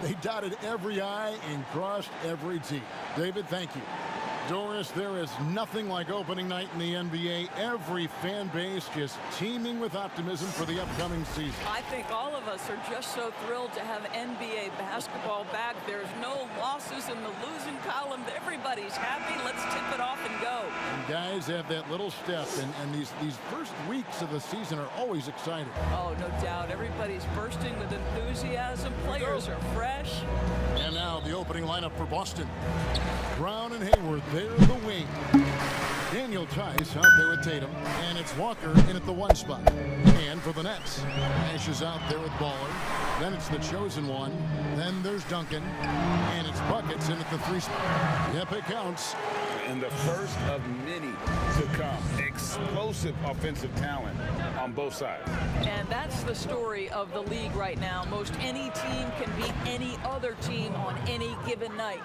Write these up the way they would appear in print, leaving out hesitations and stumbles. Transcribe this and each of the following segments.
They dotted every I and crossed every T. David, thank you. Doris, there is nothing like opening night in the NBA. Every fan base just teeming with optimism for the upcoming season. I think all of us are just so thrilled to have NBA basketball back. There's no losses in the losing column. Everybody's happy. Let's tip it off and go. And guys have that little step, and these first weeks of the season are always exciting. Oh, no doubt. Everybody's bursting with enthusiasm. Players are fresh. And now the opening lineup for Boston. Brown and Hayward, they're the wing. Daniel Tice out there with Tatum, and it's Walker in at the 1 spot. And for the Nets, Nash is out there with Baller. Then it's the chosen one. Then there's Duncan, and it's Buckets in at the 3 spot. Yep, it counts. And the first of many to come. Explosive offensive talent on both sides. And that's the story of the league right now. Most any team can beat any other team on any given night.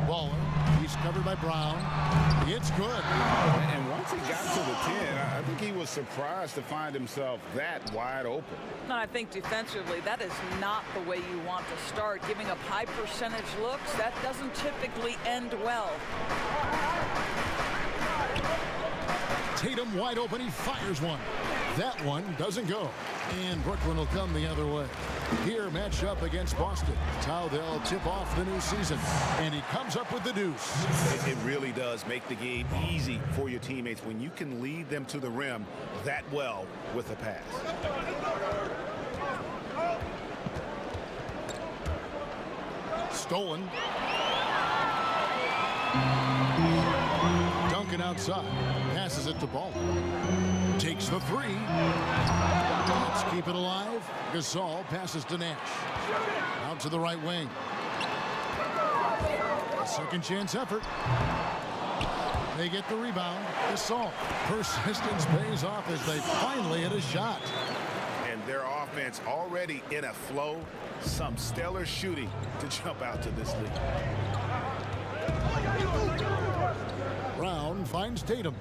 Baller, he's covered by Brown. It's good. And once he got to the 10, I think he was surprised to find himself that wide open. No, I think defensively, that is not the way you want to start. Giving up high percentage looks, that doesn't typically end well. Tatum wide open, he fires one. That one doesn't go. And Brooklyn will come the other way. Here, match up against Boston. It's how they'll tip off the new season. And he comes up with the deuce. It really does make the game easy for your teammates when you can lead them to the rim that well with a pass. Stolen. Duncan outside. Passes it to Ball. Takes the 3. Let's keep it alive. Gasol passes to Nash. Out to the right wing. A second chance effort. They get the rebound. Gasol. Persistence pays off as they finally hit a shot. And their offense already in a flow. Some stellar shooting to jump out to this lead. Brown finds Tatum.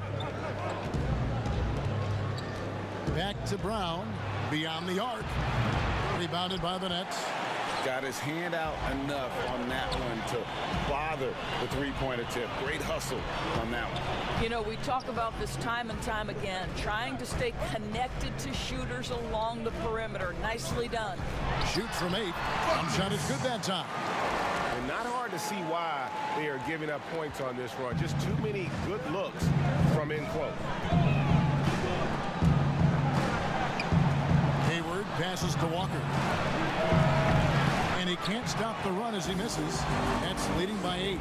Back to Brown. Beyond the arc. Rebounded by the Nets. Got his hand out enough on that one to bother the three-point attempt. Great hustle on that one. You know, we talk about this time and time again, trying to stay connected to shooters along the perimeter. Nicely done. Shoots from 8. Shot is good that time. And not hard to see why they are giving up points on this run. Just too many good looks from in close. Hayward passes to Walker. And he can't stop the run as he misses. That's leading by 8.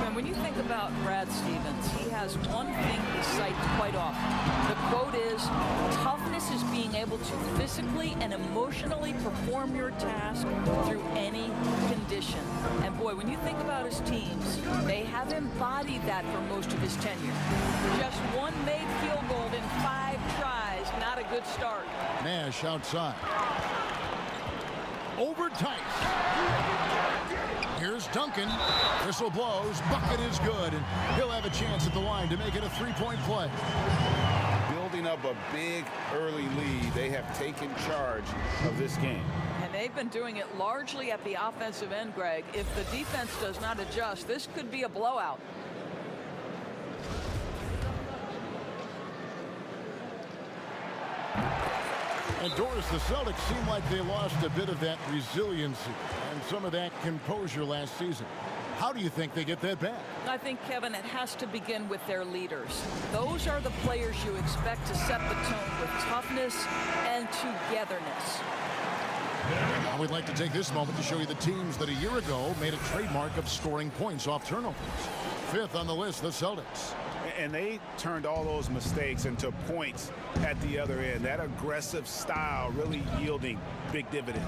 And when you think about Brad Stevens, he has one thing he cites quite often. The quote is, toughness is being able to physically and emotionally perform your task through any condition. And boy, when you think about his teams, they have embodied that for most of his tenure. Just one made field goal in 5 tries. Not a good start. Nash outside. Over Tice. Here's Duncan. Whistle blows. Bucket is good. And he'll have a chance at the line to make it a 3-point play. Building up a big early lead. They have taken charge of this game. And they've been doing it largely at the offensive end, Greg. If the defense does not adjust, this could be a blowout. And Doris, the Celtics seem like they lost a bit of that resiliency and some of that composure last season. How do you think they get that back? I think, Kevin, it has to begin with their leaders. Those are the players you expect to set the tone with toughness and togetherness. Now we'd like to take this moment to show you the teams that a year ago made a trademark of scoring points off turnovers. 5th on the list, the Celtics. And they turned all those mistakes into points at the other end. That aggressive style really yielding big dividends.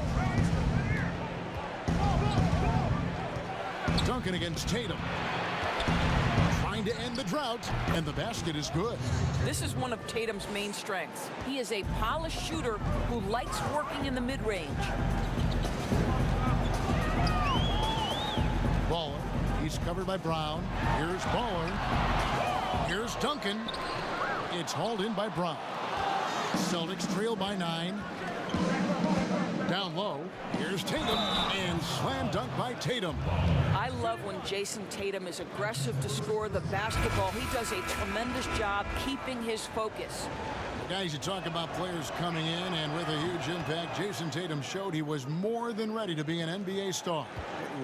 Duncan against Tatum. Trying to end the drought, and the basket is good. This is one of Tatum's main strengths. He is a polished shooter who likes working in the mid-range. Baller, he's covered by Brown. Here's Baller. Here's Duncan. It's hauled in by Brown. Celtics trail by 9. Down low. Here's Tatum. And slam dunk by Tatum. I love when Jason Tatum is aggressive to score the basketball. He does a tremendous job keeping his focus. Guys, you talk about players coming in, and with a huge impact, Jason Tatum showed he was more than ready to be an NBA star.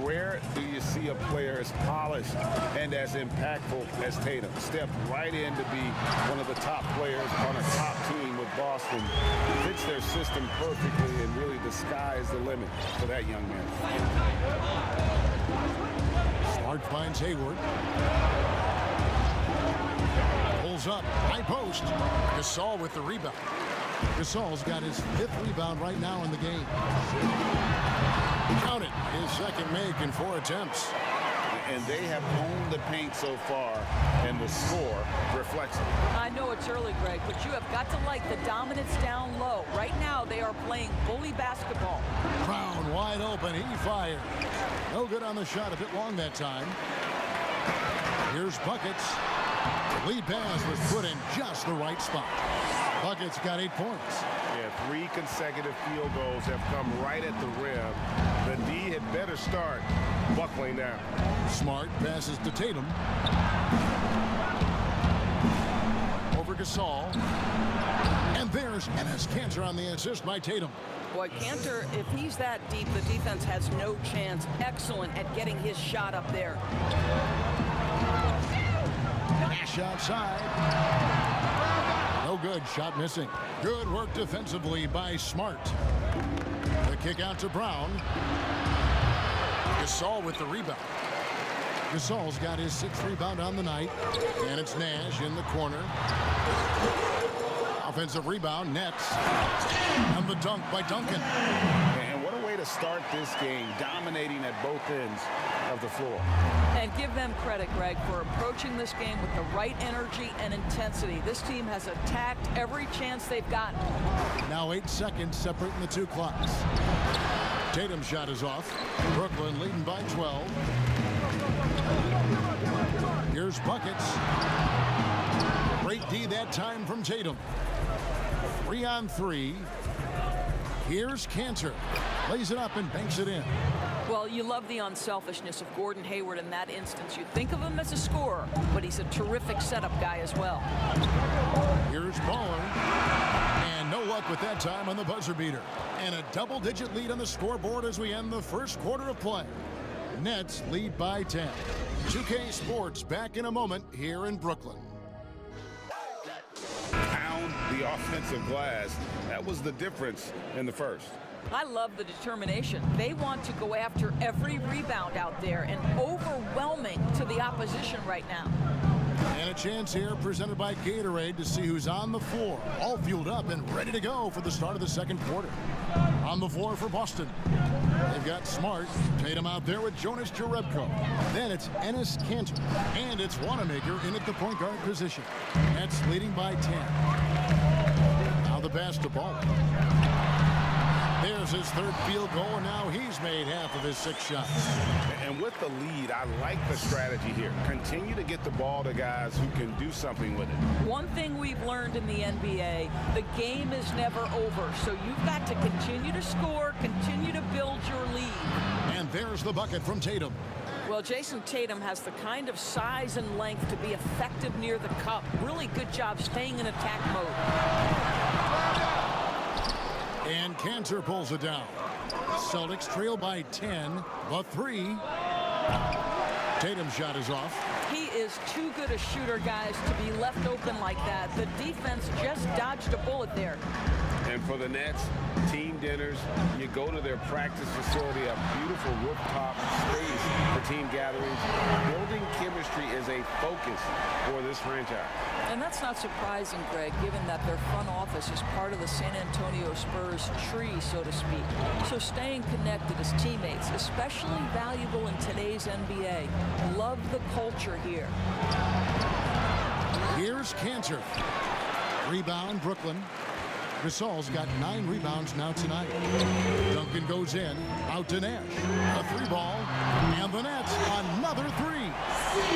Rare do you see a player as polished and as impactful as Tatum. Stepped right in to be one of the top players on a top team with Boston. Fits their system perfectly, and really the sky is the limit for that young man. Smart finds Hayward. Pulls up, high post. Gasol with the rebound. Gasol's got his 5th rebound right now in the game. Count it, his second make in 4 attempts. And they have owned the paint so far, and the score reflects it. I know it's early, Greg, but you have got to like the dominance down low. Right now, they are playing bully basketball. Brown wide open, he fired. No good on the shot, a bit long that time. Here's Buckets. The lead pass was put in just the right spot. Buckets got 8 points. Yeah, 3 consecutive field goals have come right at the rim. The D had better start buckling now. Smart passes to Tatum. Over Gasol. And there's Enes Kanter on the assist by Tatum. Boy, Kanter, if he's that deep, the defense has no chance. Excellent at getting his shot up there. Dash outside. No good. Shot missing. Good work defensively by Smart. The kick out to Brown. Gasol with the rebound. Gasol's got his 6th rebound on the night. And it's Nash in the corner. Offensive rebound, Nets. And the dunk by Duncan. And what a way to start this game, dominating at both ends of the floor. And give them credit, Greg, for approaching this game with the right energy and intensity. This team has attacked every chance they've gotten. Now 8 seconds separating the 2 clocks. Tatum's shot is off. Brooklyn leading by 12. Here's Buckets. Great D that time from Tatum. 3 on 3. Here's Kanter. Lays it up and banks it in. Well, you love the unselfishness of Gordon Hayward in that instance. You think of him as a scorer, but he's a terrific setup guy as well. Here's Baller. And no luck with that time on the buzzer beater. And a double-digit lead on the scoreboard as we end the first quarter of play. Nets lead by 10. 2K Sports back in a moment here in Brooklyn. Pound the offensive glass. That was the difference in the first. I love the determination. They want to go after every rebound out there, and overwhelming to the opposition right now. And a chance here presented by Gatorade to see who's on the floor, all fueled up and ready to go for the start of the second quarter. On the floor for Boston, they've got Smart. Tatum out there with Jonas Jerebko. Then it's Enes Kanter, and it's Wanamaker in at the point guard position. Nets leading by 10. Now the pass to Ball. There's his 3rd field goal, and now he's made half of his 6 shots. And with the lead, I like the strategy here. Continue to get the ball to guys who can do something with it. One thing we've learned in the NBA, the game is never over. So you've got to continue to score, continue to build your lead. And there's the bucket from Tatum. Well, Jason Tatum has the kind of size and length to be effective near the cup. Really good job staying in attack mode. And Kanter pulls it down. Celtics trail by 10, but 3. Tatum's shot is off. He is too good a shooter, guys, to be left open like that. The defense just dodged a bullet there. And for the Nets, team dinners, you go to their practice facility, a beautiful rooftop space for team gatherings. Building chemistry is a focus for this franchise. And that's not surprising, Greg, given that their front office is part of the San Antonio Spurs tree, so to speak. So staying connected as teammates, especially valuable in today's NBA. Love the culture here. Here's Kanter. Rebound, Brooklyn. Gasol's got 9 rebounds now tonight. Duncan goes in, out to Nash. A 3 ball, and the the net, another three.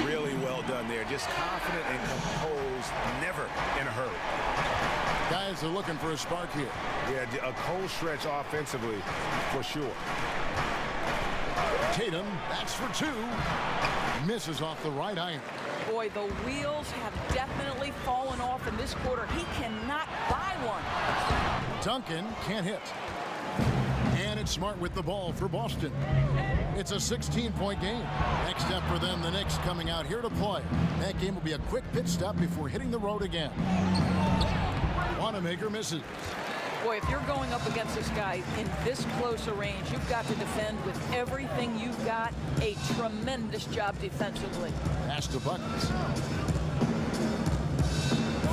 Really well done there. Just confident and composed, never in a hurry. Guys are looking for a spark here. Yeah, a cold stretch offensively for sure. Tatum, that's for two. Misses off the right iron. Boy, the wheels have definitely fallen off in this quarter. He cannot buy one. Duncan can't hit. And it's Smart with the ball for Boston. It's a 16-point game. Next step for them, the Knicks coming out here to play. That game will be a quick pit stop before hitting the road again. Wanamaker misses. Boy, if you're going up against this guy in this close a range, you've got to defend with everything you've got. A tremendous job defensively. Pass to Buckets.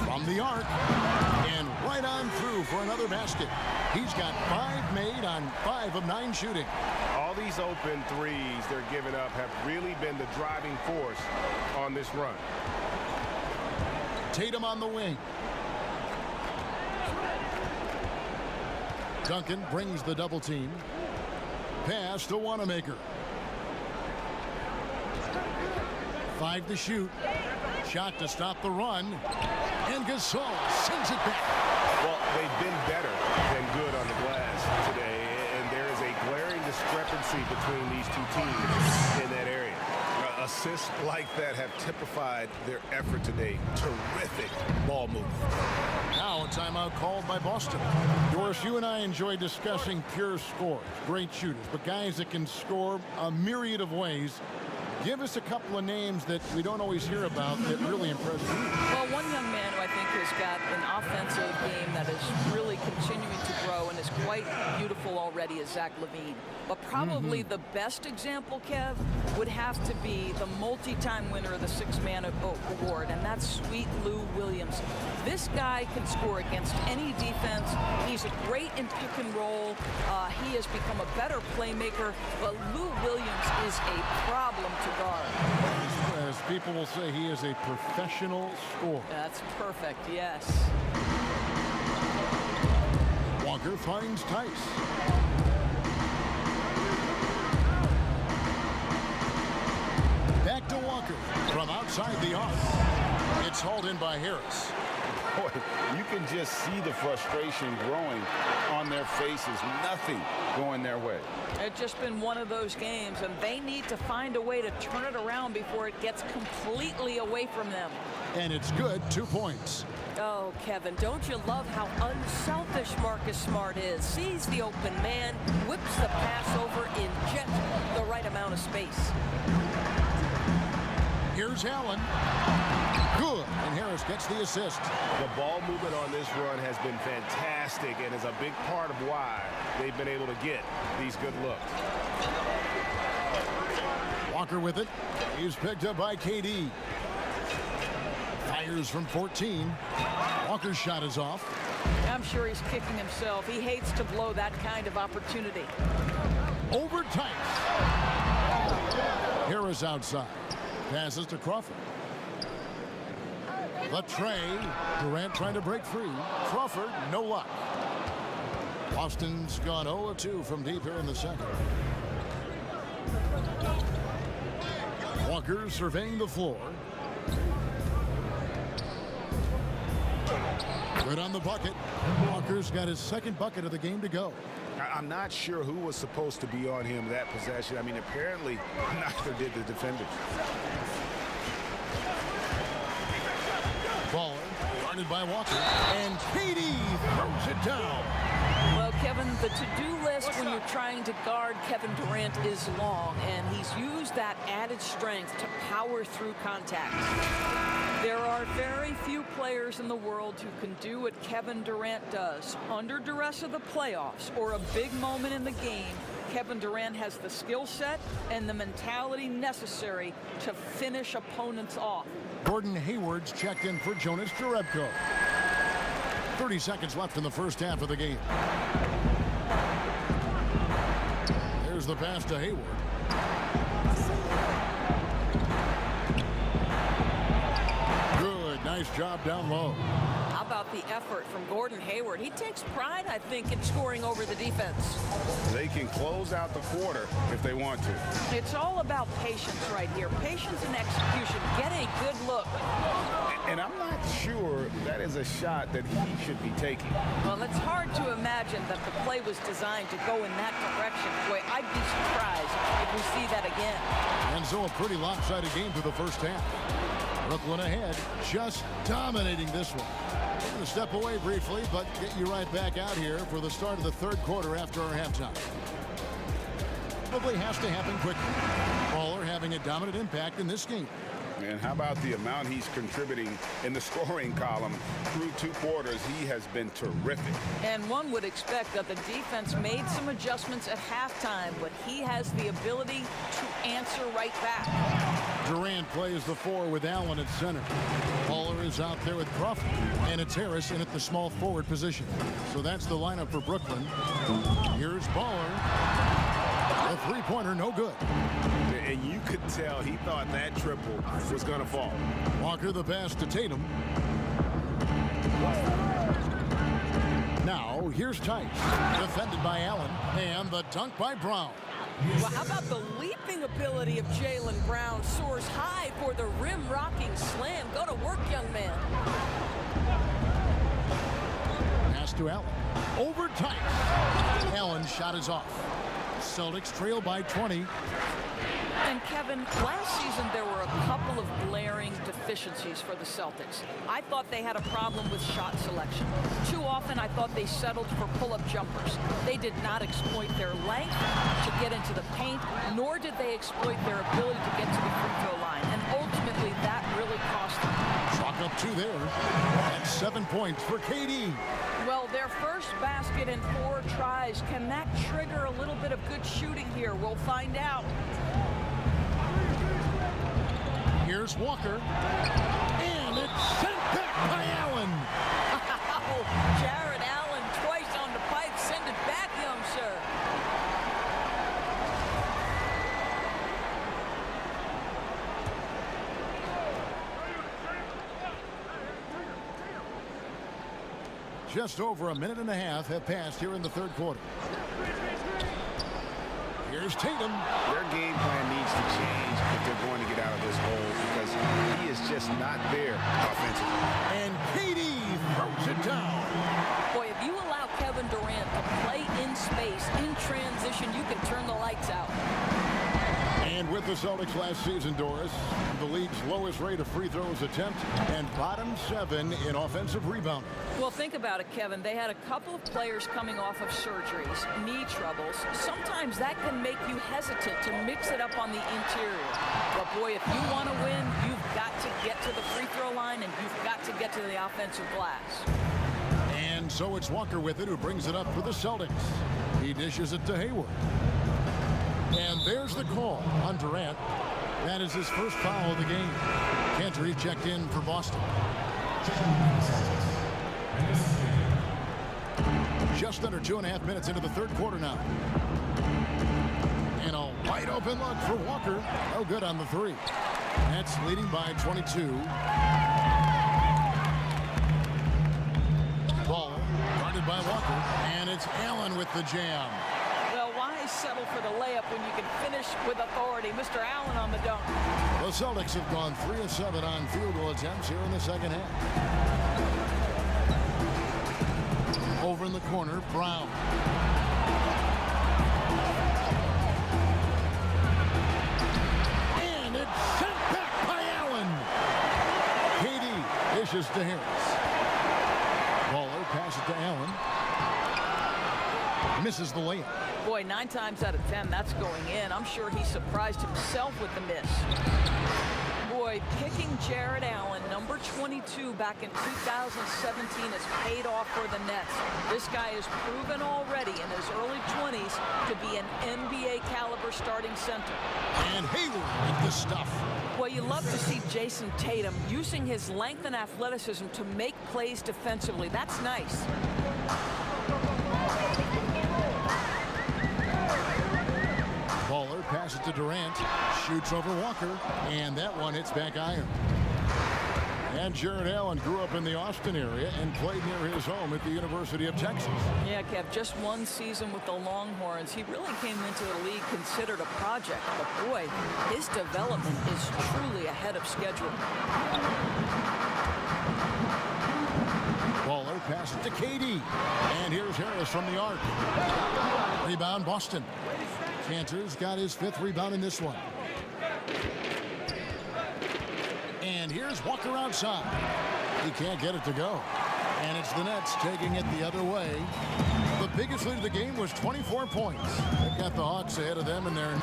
From the arc. And right on through for another basket. He's got 5 made on 5 of 9 shooting. All these open threes they're giving up have really been the driving force on this run. Tatum on the wing. Duncan brings the double team. Pass to Wanamaker. 5 to shoot. Shot to stop the run. And Gasol sends it back. Well, they've been better than good on the glass today, and there is a glaring discrepancy between these two teams in that area. Assists like that have typified their effort today. Terrific ball movement. Now a timeout called by Boston. Doris, you and I enjoy discussing pure scores, great shooters, but guys that can score a myriad of ways. Give us a couple of names that we don't always hear about that really impress you. Well, one young man who I think has got an offensive game that is really continuing to grow and is quite beautiful already is Zach LaVine. But probably the best example, Kev, would have to be the multi-time winner of the Six-Man Award, and that's Sweet Lou Williams. This guy can score against any defense. He's great in pick and roll. He has become a better playmaker, but Lou Williams is a problem to guard. As people will say, he is a professional scorer. That's perfect, yes. Walker finds Tice. Back to Walker from outside the arc. It's hauled in by Harris. Boy, you can just see the frustration growing on their faces. Nothing going their way. It's just been one of those games, and they need to find a way to turn it around before it gets completely away from them. And it's good, 2 points. Oh, Kevin, don't you love how unselfish Marcus Smart is? Sees the open man, whips the pass over in just the right amount of space. Here's Allen. Good. And Harris gets the assist. The ball movement on this run has been fantastic and is a big part of why they've been able to get these good looks. Walker with it. He's picked up by KD. Fires from 14. Walker's shot is off. I'm sure he's kicking himself. He hates to blow that kind of opportunity. Over Tice. Harris outside. Passes to Crawford. The tray. Durant trying to break free. Crawford, no luck. Boston's gone 0-2 from deep here in the second. Walker surveying the floor. Good on the bucket. Walker's got his second bucket of the game to go. I'm not sure who was supposed to be on him that possession. I mean, apparently neither did the defenders. Baller guarded by Walker. And KD throws it down. Well, Kevin, the to-do list when you're trying to guard Kevin Durant is long, and he's used that added strength to power through contact. There are very few players in the world who can do what Kevin Durant does. Under duress of the playoffs or a big moment in the game, Kevin Durant has the skill set and the mentality necessary to finish opponents off. Gordon Hayward's checked in for Jonas Jerebko. 30 seconds left in the first half of the game. There's the pass to Hayward. Good, nice job down low. How about the effort from Gordon Hayward. He takes pride, I think, in scoring over the defense. They can close out the quarter if they want to. It's all about patience right here. Patience and execution. Get a good look. And I'm not sure that is a shot that he should be taking. Well, it's hard to imagine that the play was designed to go in that direction. Boy, I'd be surprised if we see that again. And so a pretty lopsided game through the first half. Brooklyn ahead, just dominating this one. I'm going to step away briefly, but get you right back out here for the start of the third quarter after our halftime. Probably has to happen quickly. Baller having a dominant impact in this game. And how about the amount he's contributing in the scoring column through 2 quarters? He has been terrific. And one would expect that the defense made some adjustments at halftime, but he has the ability to answer right back. Durant plays the 4 with Allen at center. Baller is out there with Crawford, and it's Harris in at the small forward position. So that's the lineup for Brooklyn. Here's Baller. The three-pointer, no good. And you could tell he thought that triple was going to fall. Walker the pass to Tatum. Now, here's Tice. Defended by Allen. And the dunk by Brown. Well, how about the leaping ability of Jaylen Brown? Soars high for the rim-rocking slam. Go to work, young man. Pass to Allen. Over Tice. Allen's shot is off. Celtics trail by 20. And Kevin, last season there were a couple of glaring deficiencies for the Celtics. I thought they had a problem with shot selection. Too often I thought they settled for pull-up jumpers. They did not exploit their length to get into the paint, nor did they exploit their ability to get to the free throw line. And ultimately that really cost them. Chalk up 2 there. That's 7 points for KD. Well, their first basket in 4 tries. Can that trigger a little bit of good shooting here? We'll find out. Here's Walker. And it's sent back by Allen. Jared Allen twice on the pipe. Send it back, young sir. Just over a minute and a half have passed here in the third quarter. Here's Tatum. Their game plan needs to change if they're going to get out of this hole because he is just not there offensively. And KD throws it down. Boy, if you allow Kevin Durant to play in space, in transition, you can turn the lights out. And with the Celtics last season, Doris, the league's lowest rate of free throws attempt and bottom 7 in offensive rebounding. Well, think about it, Kevin. They had a couple of players coming off of surgeries, knee troubles. Sometimes that can make you hesitant to mix it up on the interior. But boy, if you want to win, you've got to get to the free throw line and you've got to get to the offensive glass. And so it's Walker with it who brings it up for the Celtics. He dishes it to Hayward. And there's the call on Durant. That is his first foul of the game. Cantor checked in for Boston. Just under 2.5 minutes into the third quarter now. And a wide open look for Walker. No good on the 3. Nets leading by 22. Ball guarded by Walker. And it's Allen with the jam. Settle for the layup when you can finish with authority. Mr. Allen on the dunk. The Celtics have gone 3 of 7 on field goal attempts here in the second half. Over in the corner, Brown. And it's sent back by Allen. KD dishes to Harris. Baller passes to Allen. Misses the layup. Boy, 9 times out of 10, that's going in. I'm sure he surprised himself with the miss. Boy, picking Jared Allen, number 22, back in 2017 has paid off for the Nets. This guy has proven already in his early 20s to be an NBA caliber starting center. And Hayward with the stuff. Well, you love to see Jason Tatum using his length and athleticism to make plays defensively. That's nice. Baller passes to Durant, shoots over Walker, and that one hits back iron. And Jared Allen grew up in the Austin area and played near his home at the University of Texas. Yeah, Kev, just one season with the Longhorns. He really came into the league considered a project, but boy, his development is truly ahead of schedule. Waller passes to KD. And here's Harris from the arc. Rebound, Boston. Cantor's got his 5th rebound in this one. And here's Walker outside. He can't get it to go. And it's the Nets taking it the other way. The biggest lead of the game was 24 points. They've got the Hawks ahead of them in there. Oh,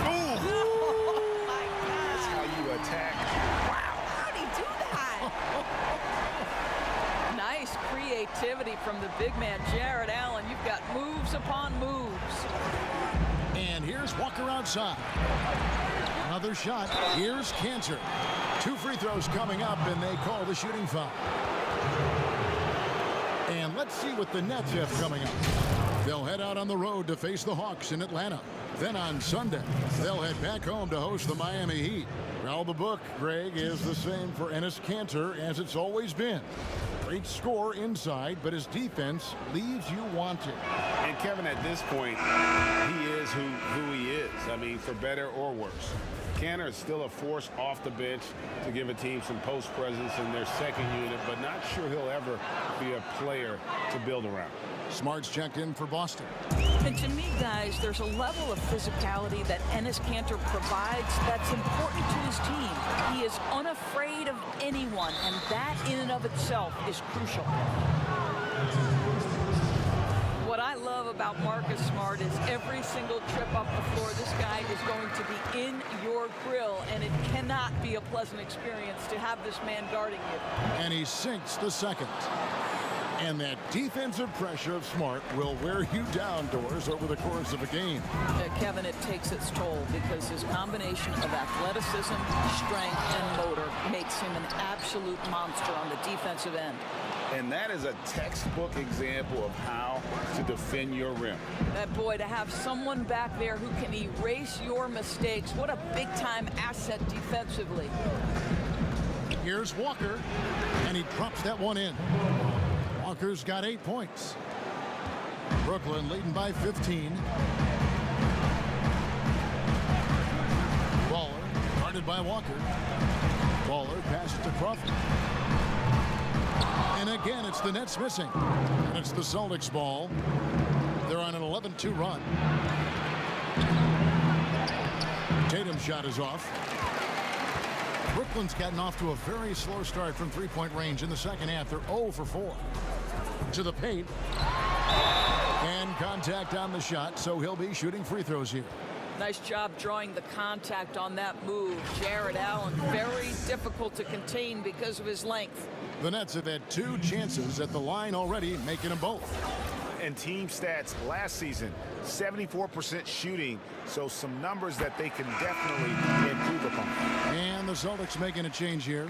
my God. That's how you attack. Wow, how'd he do that? Nice creativity from the big man, Jared Allen. You've got moves upon moves. And here's Walker outside. Another shot. Here's Cantor. 2 free throws coming up, and they call the shooting foul. And let's see what the Nets have coming up. They'll head out on the road to face the Hawks in Atlanta. Then on Sunday, they'll head back home to host the Miami Heat. Well, the book, Greg, is the same for Enes Kanter as it's always been. Great score inside, but his defense leaves you wanting. And Kevin, at this point, he is who he is. I mean, for better or worse. Kanter is still a force off the bench to give a team some post presence in their second unit, but not sure he'll ever be a player to build around. Smart's checked in for Boston. And to me, guys, there's a level of physicality that Enes Kanter provides that's important to his team. He is unafraid of anyone, and that in and of itself is crucial. What I love about Marcus Smart is every single trip up the floor, this guy is going to be in your grill, and it cannot be a pleasant experience to have this man guarding you. And he sinks the second. And that defensive pressure of Smart will wear you down, Doors, over the course of a game. Kevin, it takes its toll because his combination of athleticism, strength, and motor makes him an absolute monster on the defensive end. And that is a textbook example of how to defend your rim. Boy, to have someone back there who can erase your mistakes, what a big-time asset defensively. Here's Walker, and he drops that one in. Walker's got 8 points. Brooklyn leading by 15. Waller, guarded by Walker. Waller passes to Crawford. And again, it's the Nets missing. And it's the Celtics ball. They're on an 11-2 run. Tatum's shot is off. Brooklyn's gotten off to a very slow start from three-point range in the second half. They're 0 for 4. To the paint. And contact on the shot, so he'll be shooting free throws here. Nice job drawing the contact on that move. Jared Allen, very difficult to contain because of his length. The Nets have had 2 chances at the line already, making them both. And team stats last season, 74% shooting, so some numbers that they can definitely improve upon. And the Celtics making a change here.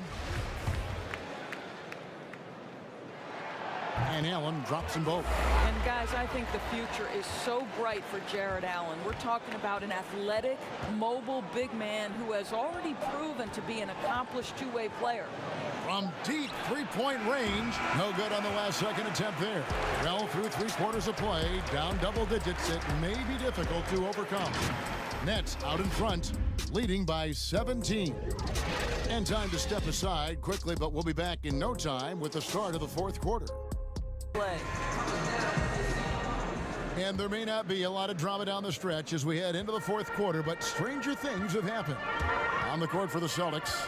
And Allen drops them both. And guys, I think the future is so bright for Jared Allen. We're talking about an athletic, mobile big man who has already proven to be an accomplished two-way player. From deep three-point range, no good on the last second attempt there. Well, through 3/4 of play, down double digits, it may be difficult to overcome. Nets out in front, leading by 17. And time to step aside quickly, but we'll be back in no time with the start of the 4th quarter. Play. And there may not be a lot of drama down the stretch as we head into the 4th quarter, but stranger things have happened. On the court for the Celtics,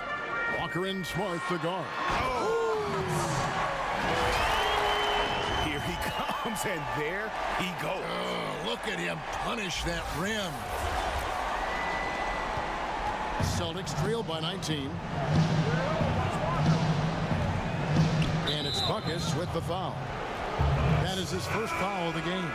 Walker and Smart the guard. Oh. Here he comes, and there he goes. Oh, look at him punish that rim. Celtics trail by 19. And it's Buckus with the foul. That is his first foul of the game.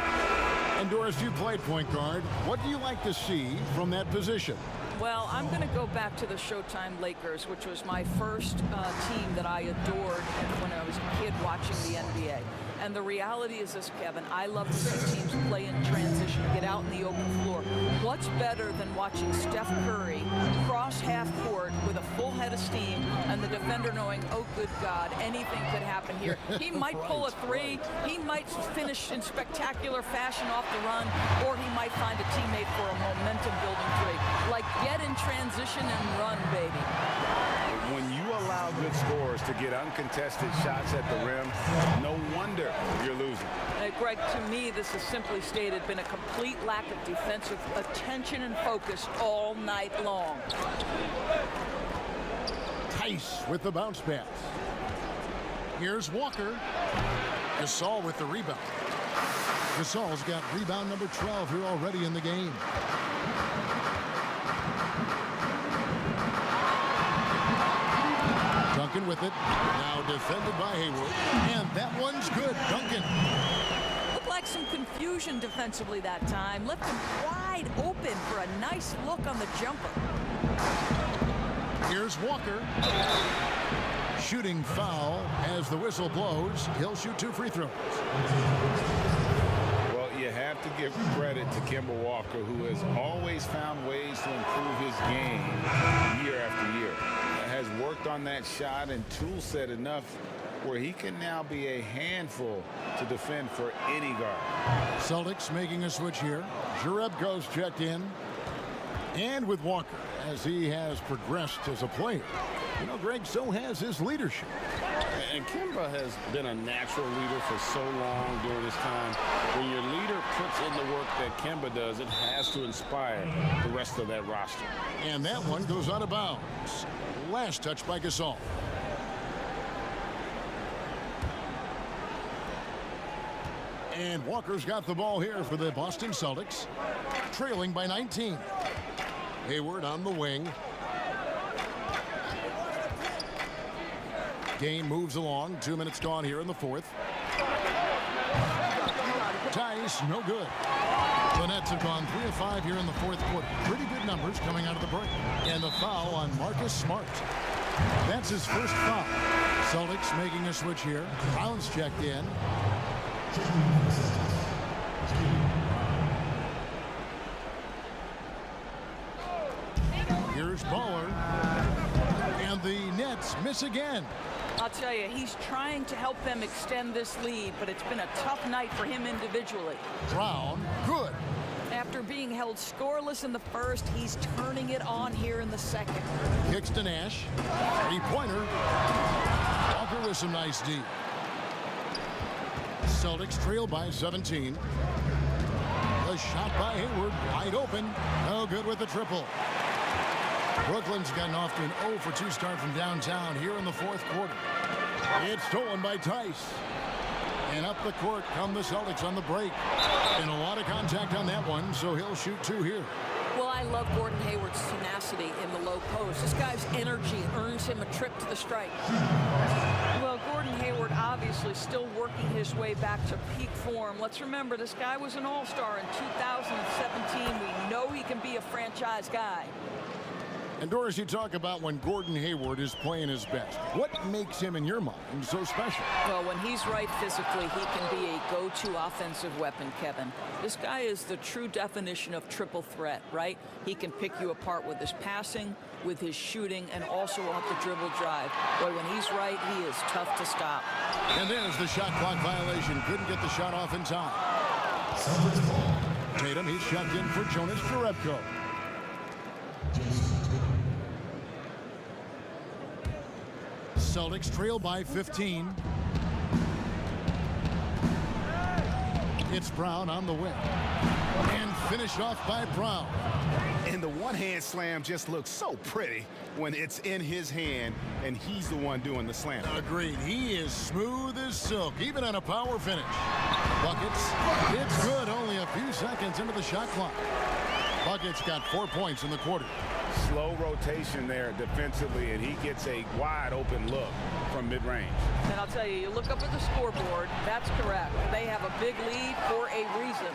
And Doris, you played point guard. What do you like to see from that position? Well, I'm going to go back to the Showtime Lakers, which was my first team that I adored when I was a kid watching the NBA. And the reality is this, Kevin, I love to see teams play in transition, get out in the open floor. What's better than watching Steph Curry cross half court with a full head of steam and the defender knowing, oh, good God, anything could happen here. He might pull a three, he might finish in spectacular fashion off the run, or he might find a teammate for a momentum-building three. Like, get in transition and run, baby. When you allow good scorers to get uncontested shots at the rim, no wonder you're losing. Greg, to me, this is simply stated been a complete lack of defensive attention and focus all night long. Tice with the bounce pass. Here's Walker. Gasol with the rebound. Gasol's got rebound number 12 here already in the game. Duncan with it. Now defended by Hayward. And that one's good. Duncan. Looked like some confusion defensively that time. Left him wide open for a nice look on the jumper. Here's Walker. Shooting foul as the whistle blows. He'll shoot 2 free throws. Well, you have to give credit to Kemba Walker, who has always found ways to improve his game year after year. Has worked on that shot and tool set enough where he can now be a handful to defend for any guard. Celtics making a switch here. Jerebko's checked in. And with Walker, as he has progressed as a player, you know, Greg, so has his leadership. And Kemba has been a natural leader for so long during this time. When your leader puts in the work that Kemba does, it has to inspire the rest of that roster. And that one goes out of bounds. Last touch by Gasol. And Walker's got the ball here for the Boston Celtics, trailing by 19. Hayward on the wing. Game moves along. 2 minutes gone here in the fourth. Tice, no good. The Nets have gone 3 of 5 here in the fourth quarter. Pretty good numbers coming out of the break. And the foul on Marcus Smart. That's his first foul. Celtics making a switch here. Brown's checked in. Here's Baller. And the Nets miss again. I'll tell you, he's trying to help them extend this lead, but it's been a tough night for him individually. Brown, good. After being held scoreless in the first, he's turning it on here in the second. Kicks to Nash. 3-pointer. Walker with some nice D. Celtics trail by 17. The shot by Hayward, wide open. No good with the triple. Brooklyn's gotten off to an 0 for 2 start from downtown here in the fourth quarter. It's stolen by Tice. And up the court come the Celtics on the break. And a lot of contact on that one, so he'll shoot 2 here. Well, I love Gordon Hayward's tenacity in the low post. This guy's energy earns him a trip to the stripe. Well, Gordon Hayward obviously still working his way back to peak form. Let's remember, this guy was an all-star in 2017. We know he can be a franchise guy. And Doris, you talk about when Gordon Hayward is playing his best. What makes him, in your mind, so special? Well, when he's right physically, he can be a go-to offensive weapon, Kevin. This guy is the true definition of triple threat, right? He can pick you apart with his passing, with his shooting, and also off the dribble drive. Boy, when he's right, he is tough to stop. And there's the shot clock violation. Couldn't get the shot off in time. Tatum, he's checked in for Jonas Jerebko. Celtics trail by 15. It's Brown on the wing. And finished off by Brown. And the one-hand slam just looks so pretty when it's in his hand and he's the one doing the slam. Agreed. He is smooth as silk, even on a power finish. Buckets. It's good. Only a few seconds into the shot clock. Buckets got 4 points in the quarter. Slow rotation there defensively, and he gets a wide open look from mid-range. And I'll tell you, you look up at the scoreboard, that's correct. They have a big lead for a reason.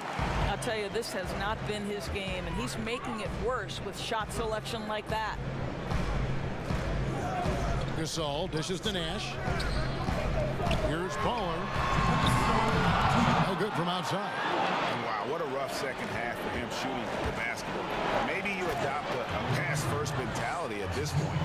I'll tell you, this has not been his game, and he's making it worse with shot selection like that. Gasol dishes to Nash. Here's Baller. No good from outside. And wow, what a rough second half for him shooting the basketball. Maybe you adopt a pass-first mentality at this point.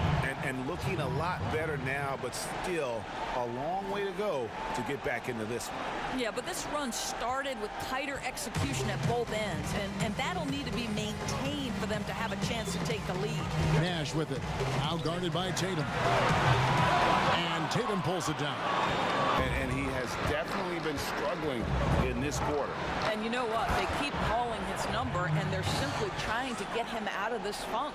and looking a lot better now, but still a long way to go to get back into this one. Yeah, but this run started with tighter execution at both ends, and that'll need to be maintained for them to have a chance to take the lead. Nash with it. Now guarded by Tatum. And Tatum pulls it down. And he has definitely been struggling in this quarter. And you know what? They keep calling his number, and they're simply trying to get him out of this funk.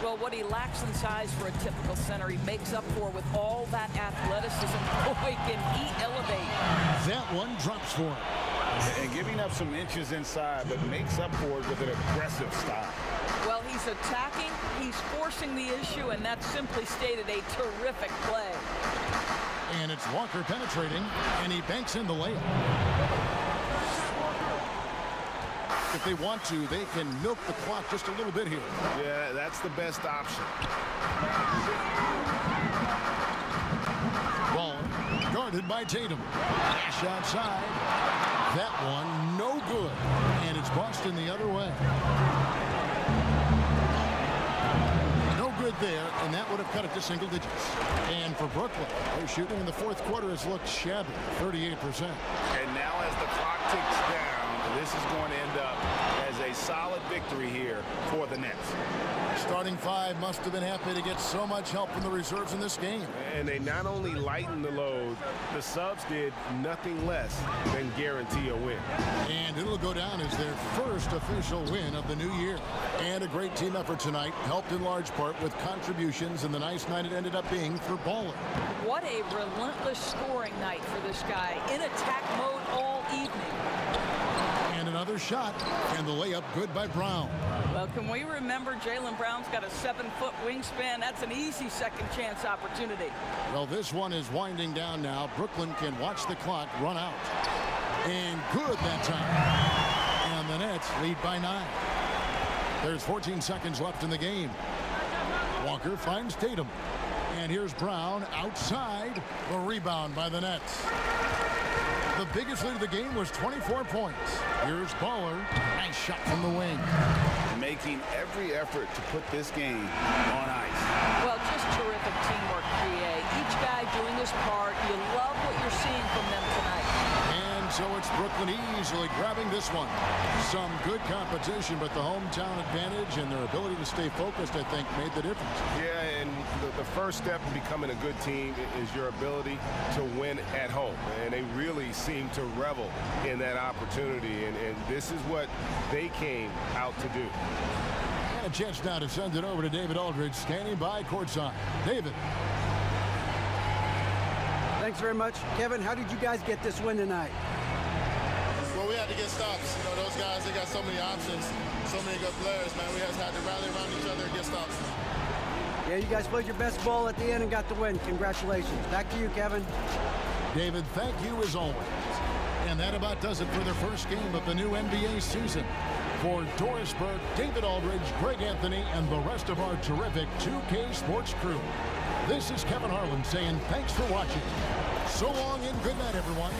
Well, what he lacks in size for a typical center, he makes up for with all that athleticism. Boy, can he elevate. That one drops for him. And giving up some inches inside, but makes up for it with an aggressive style. Well, he's attacking, he's forcing the issue, and that's simply stated a terrific play. And it's Walker penetrating, and he banks in the layup. If they want to, they can milk the clock just a little bit here. Yeah, that's the best option. Ball guarded by Tatum. Dash outside. That one no good. And it's Boston the other way. No good there, and that would have cut it to single digits. And for Brooklyn, their shooting in the fourth quarter has looked shabby, 38%. And now as the clock ticks down, this is going to end up as a solid victory here for the Nets. Starting five must have been happy to get so much help from the reserves in this game. And they not only lightened the load, the subs did nothing less than guarantee a win. And it'll go down as their first official win of the new year. And a great team effort tonight, helped in large part with contributions, and the nice night it ended up being for Baller. What a relentless scoring night for this guy. In attack mode all evening. And another shot, and the layup good by Brown. Well, can we remember Jaylen Brown's got a 7-foot wingspan? That's an easy second chance opportunity. Well, this one is winding down now. Brooklyn can watch the clock run out. And good that time. And the Nets lead by 9. There's 14 seconds left in the game. Walker finds Tatum. And here's Brown outside. The rebound by the Nets. The biggest lead of the game was 24 points. Here's Baller. Nice shot from the wing. Making every effort to put this game on ice. Well, just terrific teamwork, PA. Each guy doing his part. You love what you're seeing from them tonight. And so it's Brooklyn easily grabbing this one. Some good competition, but the hometown advantage and their ability to stay focused, I think, made the difference. Yeah, and the first step in becoming a good team is your ability to win at home. And they really seem to revel in that opportunity. And this is what they came out to do. And a chance now to send it over to David Aldridge, standing by courtside. David. Thanks very much. Kevin, how did you guys get this win tonight? Well, we had to get stops. You know, those guys, they got so many options, so many good players, man. We just had to rally around each other and get stops. Yeah, you guys played your best ball at the end and got the win. Congratulations. Back to you, Kevin. David, thank you as always. And that about does it for the first game of the new NBA season. For Doris Burke, David Aldridge, Greg Anthony, and the rest of our terrific 2K Sports crew, this is Kevin Harlan saying thanks for watching. So long and good night, everyone.